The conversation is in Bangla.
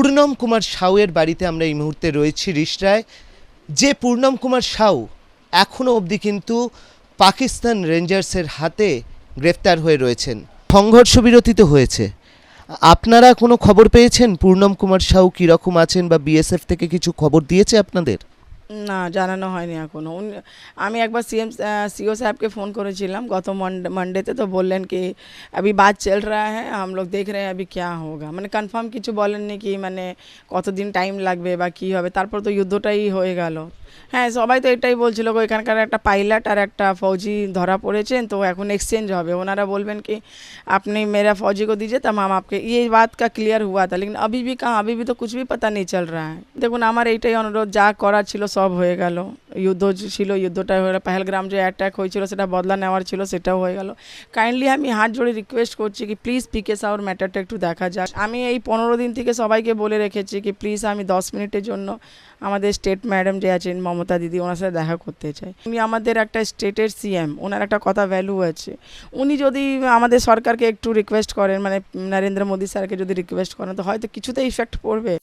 পূর্ণম কুমার সাউয়ের বাড়িতে আমরা এই মুহূর্তে রয়েছি রিষড়ায়। যে পূর্ণম কুমার সাউ এখনও অবধি কিন্তু পাকিস্তান রেঞ্জার্সের হাতে গ্রেফতার হয়ে রয়েছেন। সংঘর্ষ বিরতি তো হয়েছে, আপনারা কোনো খবর পেয়েছেন পূর্ণম কুমার সাউ কীরকম আছেন বা বিএসএফ থেকে কিছু খবর দিয়েছে আপনাদের? না, জানানো হয়নি এখনও। আমি একবার सीओ साहब के फ़ोन করেছিলাম গত মানডেতে, তো বললেন কি अभी बात चल रहा है, हम लोग देख रहे हैं अभी क्या होगा। মানে কনফার্ম কিছু বলেননি কি মানে কতদিন টাইম লাগবে বা কী হবে। তারপর তো যুদ্ধটাই হয়ে গেল। হ্যাঁ, সবাই তো এটাই বলছিল গো, এখানকার একটা পাইলট আর একটা फौजी ধরা পড়েছেন, তো এখন এক্সচেঞ্জ হবে। ওনারা বলবেন কি আপনি मेरा फौजी को दीजिए तब हम आपके, ये बात का क्लियर हुआ था। लेकिन अभी भी कहाँ, अभी भी तो कुछ भी पता नहीं चल रहा है। দেখুন, আমার এইটাই অনুরোধ, যা করার ছিল সব হয়ে গেল। যুদ্ধ ছিল, যুদ্ধটা হয়ে গেল। পেহেলগ্রাম যে অ্যাটাক হয়েছিল সেটা বদলা নেওয়ার ছিল, সেটাও হয়ে গেল। কাইন্ডলি আমি হাত জোড়ে রিকোয়েস্ট করছি কি প্লিজ পিকে সাউর ম্যাটারটা একটু দেখা যাক। আমি এই 15 দিন থেকে সবাইকে বলে রেখেছি কি প্লিজ আমি 10 মিনিটের জন্য আমাদের স্টেট ম্যাডাম যে আছেন মমতা দিদি, ওনার সাথে দেখা করতে চাই। উনি আমাদের একটা স্টেটের সিএম, ওনার একটা কথা ভ্যালু আছে। উনি যদি আমাদের সরকারকে একটু রিকোয়েস্ট করেন, মানে নরেন্দ্র মোদী স্যারকে যদি রিকোয়েস্ট করেন, তো হয়তো কিছুতে ইফেক্ট পড়বে।